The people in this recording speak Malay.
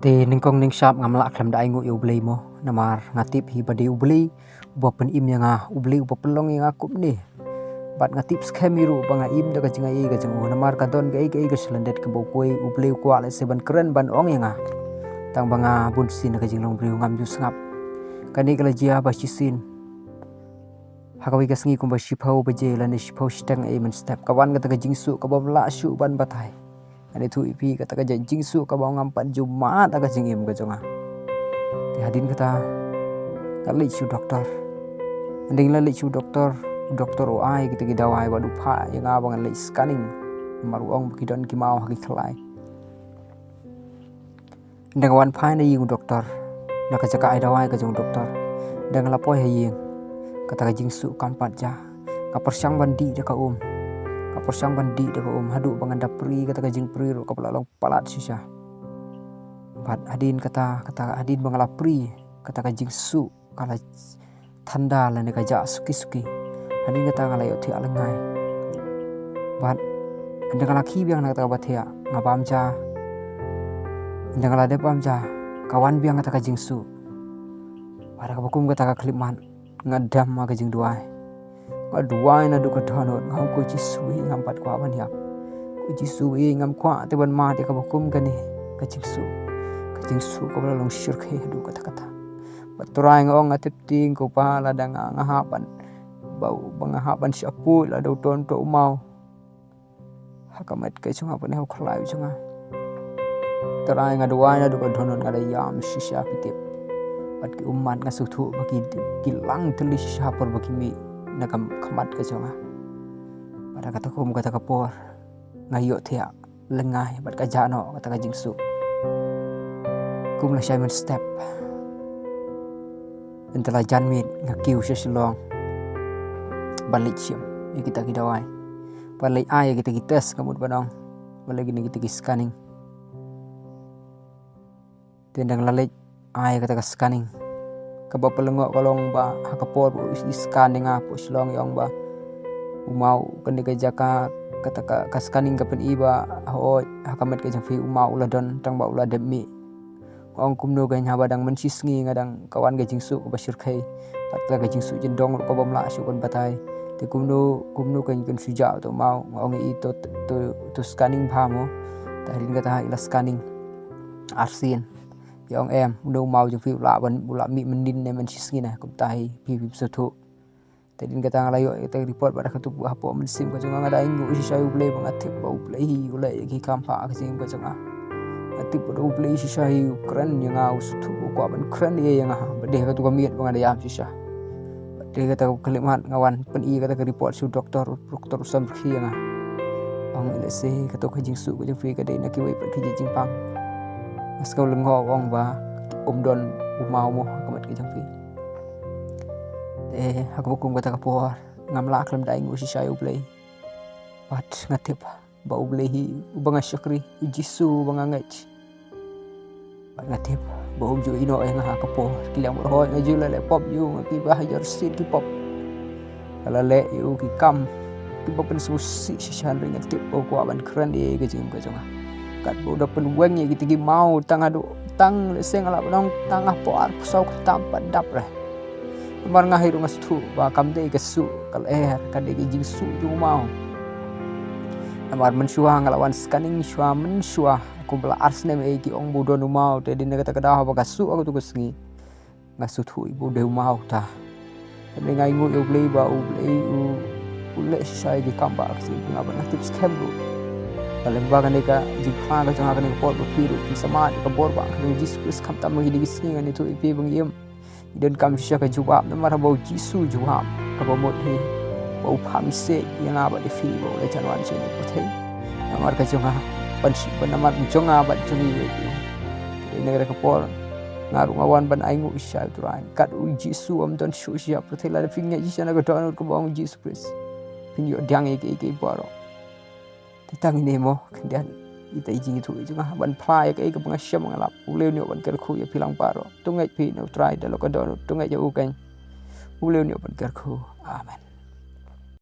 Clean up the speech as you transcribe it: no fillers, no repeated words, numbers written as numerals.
Te ningkong ning shap ngamla klam dai ngu u.Blei mo namar ngatip hi badi u.Blei uba pen im yang u.Blei uba pelong yang akup ni bat ngatip skemiru banga im daga jinga ga jingu namar kadon ga selendet ke bokoi u.Blei kwa le seban keren ban ong yang tang banga bun sin ga jinglong briew ngam ju sngap kani kala jia ba sisin hakawi ka sngi kumba shaphang baje la ni shaphang steng men step kawan ga taga jingsu ka bamla shu ban batai ani thu ipi kata ka jingsu ka bawang ampat jumat aga jingim ga jonga ti hadin kata kali chu doktor anding la li chu doktor o ai kita gidawai wadu pha yang abang le scanning maruong bukidon ki mau haki khlai ndang wan pha na yu doktor na ka jaka ai dawai ka jong doktor ndang la poi haying kata ka jingsu kampat ja ka persyang bandi de ka Persang bandi de ko hadu bangan dapri kata jing pri ro kapala long palat sisa bat adin kata adin bangala pri kata jing su kala thanda la ne ka ja suki adin kata ngala yo thia lengai bat ndangala khi biang na kata bathia ngabam ja ndangala de pam ja kawan biang kata jing su para ka bakum kata kliman ngadam ma ka Jingduwai Aduai na duka dhanot ngam ko Jisu Ai ngam pat kwa ban yak ko Jisu Ai ngam kwa te ban ma te ka bakum kani ka Jingsu ko long shirkhe du kata batrai ngong atip ting ko pa la dang ngahapan bau bangahapan shapu la do ton to mau hakamet ke chunga pan ha khlai chunga trai ngaduai na duka dhanot ngada yam shisha pitip pat ki umman nga suthu baki kilang teli shisha por baki mi nakam khamat ke jonga pada kata kum kata kapor ngayo thia lengai bat ka jano kata ka jingsu kum la shaman step entala janmit ngakiu sesilong balik shem kita gidawai balik ai kita tes kamut banong balik gini kita scanning tendang lalik ai kata ka scanning kaba pelengok kalong ba hakapor bu is scanning apo silong yong ba umau kani ka jaka kata ka scanning ka pen iba ho hakamet ka jang fi umau uladon tang ba ula demi ong kumno ga nya badang mensisngi ngadang kawan ga jingsu ko basir khai patla ga jingsu jendong ko bamla su kon batai te kumno kan suja to mau ong i to scanning phamo ta rin ga ta ila scanning arsin yang udah mau jeng fi ula mi mynnin ne men sisngi na kum tai pi sotho tedin kata ngalayo kita report pada katu hapoh mynsiem ka jonga ngada ingu sisa u.Blei bangatip ba u.Blei ulai ki kambah ka jing ka jonga atip ba u.Blei sisa hi keren yang sotho ko ban keren ye yang bade ka tu kamiet bangada yam sisa bade kata kalimat ngawan pen i kata report su doktor usam khi yang ong le se kata ka jing su ka jing fi ka de na ki wei pa ki jingpang askau lengo wong ba don umau mo kamat ke jangfi aku bukum kata kapor ngamla klam dai ngu sisa u.Blei pat ngatip ba u.Blei hi ubanga syakri Jisu banga ngach pat ngatip ba ju ino yang kapor kilang roh ngaju le pop yu ngaki ba hajar sit ki pop kala le yu ki kam ki pop pen susi sisa ring ngatip ko ban keren di ke jing ka jonga kat bo dapen weng ye kita mau tang adu tang leseng ala nong tangah poar pusau tampat dap reh mar ngahir ngastu ba kamde ke su kal kade ke jingsu ju mau amar mensuah ngalawan scanning syua mensuah kumpla arsne me ki ong budon mau te din kata kada ba kasu aku tu kesngi ngasu thu ibu de mau ta kade ngai ngu u.Blei ba u.Blei ule sai di kambah si ngaba tips kembu lyngba kan ka Jingphla ka jonga kan pot piru ki sama ka borba kan Jisu Khrist kam tam ngi digisngi kan itu ipi bangiem dan kam sisa ka jubab namar bau Jisu jubab ka bomot he bau phamse yang aba di fi bau le chanwan sini pothei namar ka jonga pansi namar jonga ba jongi we ini ka por ngaru ngawan ban aingu isya turai kat Jisu am don shu sia pothei la finge jisana ka don ka bau Jisu Khrist pinyo diang ke baroh tang ini mo kemudian kita izin itu juga ban play ke pengasya mengalap uleu ni ban kerku ya pilang baroh tungai pi no trai dalok adon tungai jauh kan uleu ni ban kerku amen.